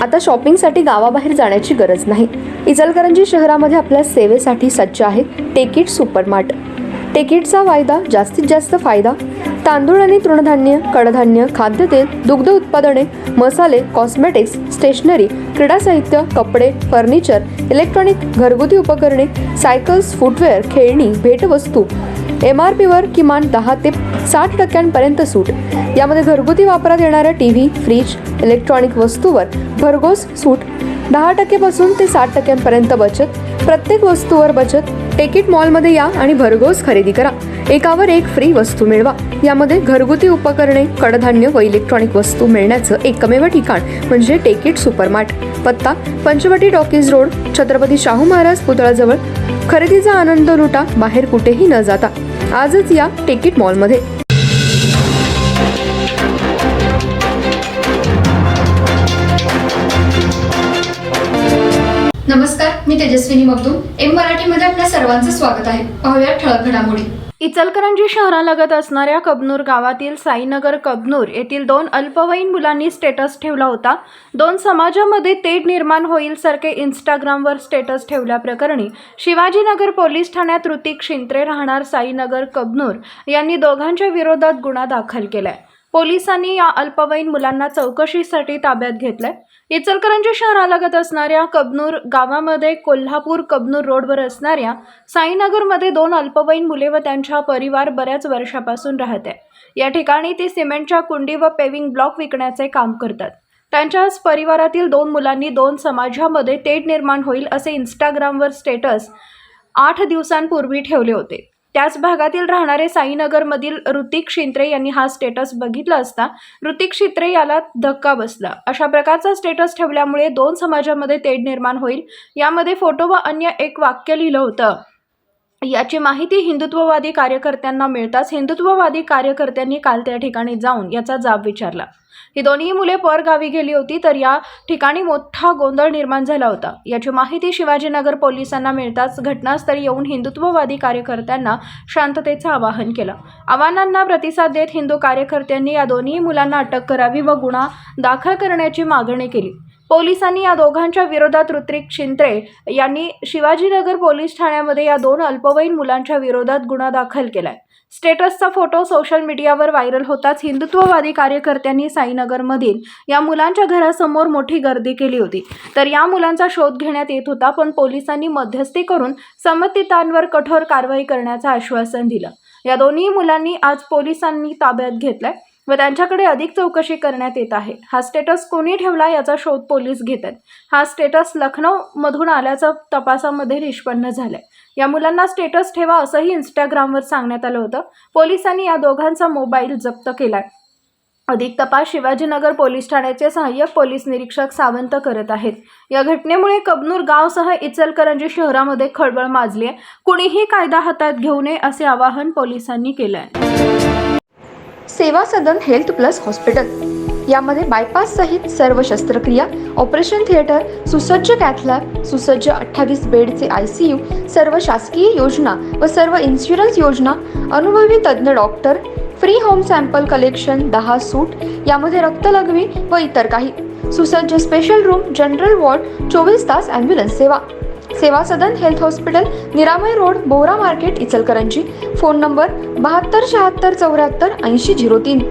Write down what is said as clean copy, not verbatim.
आता शॉपिंगसाठी गावाबाहेर जाण्याची गरज नाही। इचलकरंजी शहरामध्ये आपल्या सेवेसाठी सज्ज आहे टेकिट सुपरमार्ट। टेकिटचा वायदा जास्तीत जास्त फायदा। तांदूळ आणि तृणधान्य, कडधान्य, खाद्यतेल, दुग्ध उत्पादने, मसाले, कॉस्मेटिक्स, स्टेशनरी, क्रीडा साहित्य, कपडे, फर्निचर, इलेक्ट्रॉनिक, घरगुती उपकरणे, सायकल्स, फुटवेअर, खेळणी, भेटवस्तू, MRPवर किमान 10 ते 60% सूट। यामध्ये घरगुती वापरात येणाऱ्या टीव्ही, फ्रीज, इलेक्ट्रॉनिक वस्तूवर भरघोस सूट। 10% पासून ते 60% बचत। प्रत्येक वस्तूवर बचत। टेकिट मॉलमध्ये या आणि भरघोस खरेदी करा। एकावर एक फ्री वस्तू मिळवा। यामध्ये घरगुती उपकरणे, कडधान्य व इलेक्ट्रॉनिक वस्तू मिळण्याचं एकमेव ठिकाण म्हणजे टेकिट सुपरमार्ट। पत्ता पंचवटी टॉकीज रोड, छत्रपती शाहू महाराज पुतळ्याजवळ। खरेदीचा आनंद लुटा बाहेर कुठेही न जाता। आजच या टेकिट मॉलमध्ये। नमस्कार, मी तेजस्विनी मगदूम। एम मराठीमध्ये आपल्या सर्वांचं स्वागत आहे। पाहूया ठळक घडामोडी। इचलकरंजी शहरालगत असणाऱ्या कबनूर गावातील साईनगर कबनूर येथील 2 अल्पवयीन मुलांनी स्टेटस ठेवला होता। 2 समाजामध्ये तेढ निर्माण होईल सारखे इंस्टाग्रामवर स्टेटस ठेवल्याप्रकरणी शिवाजीनगर पोलीस ठाण्यात ऋतिक शिंत्रे राहणार साईनगर कबनूर यांनी दोघांच्या विरोधात गुन्हा दाखल केलाय। पोलिसांनी या अल्पवयीन मुलांना चौकशीसाठी ताब्यात घेतलंय। इचलकरंजी शहरालगत असणाऱ्या कबनूर गावामध्ये कोल्हापूर कबनूर रोडवर असणाऱ्या साईनगरमध्ये 2 अल्पवयीन मुले व त्यांचा परिवार बऱ्याच वर्षापासून राहत आहे। या ठिकाणी ते सिमेंटच्या कुंडी व पेविंग ब्लॉक विकण्याचे काम करतात। त्यांच्याच परिवारातील 2 मुलांनी 2 समाजामध्ये तेढ निर्माण होईल असे इंस्टाग्रामवर स्टेटस 8 दिवसांपूर्वी ठेवले होते। त्याच भागातील राहणारे साईनगरमधील ऋतिक शिंत्रे यांनी हा स्टेटस बघितला असता ऋतिक शिंत्रे याला धक्का बसला। अशा प्रकारचा स्टेटस ठेवल्यामुळे 2 समाजामध्ये तेढ निर्माण होईल यामध्ये फोटो व अन्य एक वाक्य लिहिलं होतं। याची माहिती हिंदुत्ववादी कार्यकर्त्यांना मिळताच हिंदुत्ववादी कार्यकर्त्यांनी काल त्या ठिकाणी जाऊन याचा जाब विचारला। ही दोन्ही मुले परगावी गेली होती तर या ठिकाणी मोठा गोंधळ निर्माण झाला होता। याची माहिती शिवाजीनगर पोलिसांना मिळताच घटनास्थळी येऊन हिंदुत्ववादी कार्यकर्त्यांना शांततेचं आवाहन केलं। आवाहनांना प्रतिसाद देत हिंदू कार्यकर्त्यांनी या दोन्ही मुलांना अटक करावी व गुन्हा दाखल करण्याची मागणी केली। पोलिसांनी या दोघांच्या विरोधात ऋतिक शिंत्रे यांनी शिवाजीनगर पोलीस ठाण्यामध्ये या 2 अल्पवयीन मुलांच्या विरोधात गुन्हा दाखल केलाय। स्टेटसचा फोटो सोशल मीडियावर व्हायरल होताच हिंदुत्ववादी कार्यकर्त्यांनी साईनगरमधील या मुलांच्या घरासमोर मोठी गर्दी केली होती। तर या मुलांचा शोध घेण्यात येत होता पण पोलिसांनी मध्यस्थी करून संबंधितांवर कठोर कारवाई करण्याचं आश्वासन दिलं। या दोन्ही मुलांनी आज पोलिसांनी ताब्यात घेतलंय व त्यांच्याकडे अधिक चौकशी करण्यात येत आहे। हा स्टेटस कोणी ठेवला याचा शोध पोलीस घेत आहेत। हा स्टेटस लखनौ मधून आल्याचं तपासामध्ये निष्पन्न झालंय। या मुलांना स्टेटस ठेवा असंही इंस्टाग्रामवर सांगण्यात आलं होतं। पोलिसांनी या दोघांचा मोबाईल जप्त केलाय। अधिक तपास शिवाजीनगर पोलीस ठाण्याचे सहाय्यक पोलीस निरीक्षक सावंत करत आहेत। या घटनेमुळे कबनूर गावसह इचलकरंजी शहरामध्ये खळबळ माजली आहे। कुणीही कायदा हातात घेऊ नये असे आवाहन पोलिसांनी केलं आहे। सेवा सदन हेल्थ प्लस हॉस्पिटल यामध्ये बायपास सहित सर्व शस्त्रक्रिया, ऑपरेशन थिएटर, सुसज्ज कॅथ लॅब, सुसज्ज 28 बेडचे ICU, सर्व शासकीय योजना व सर्व इन्शुरन्स योजना, अनुभवी तज्ञ doctor, free home sample collection, 10 सूट, यामध्ये रक्तलघवी व इतर काही, सुसज्ज स्पेशल रूम, जनरल वॉर्ड, 24 तास ॲम्ब्युलन्स सेवा। Seva Sadan health hospital, Niramay road, Bora market, Ichalkaranji. Phone number 72 76 74 80 03।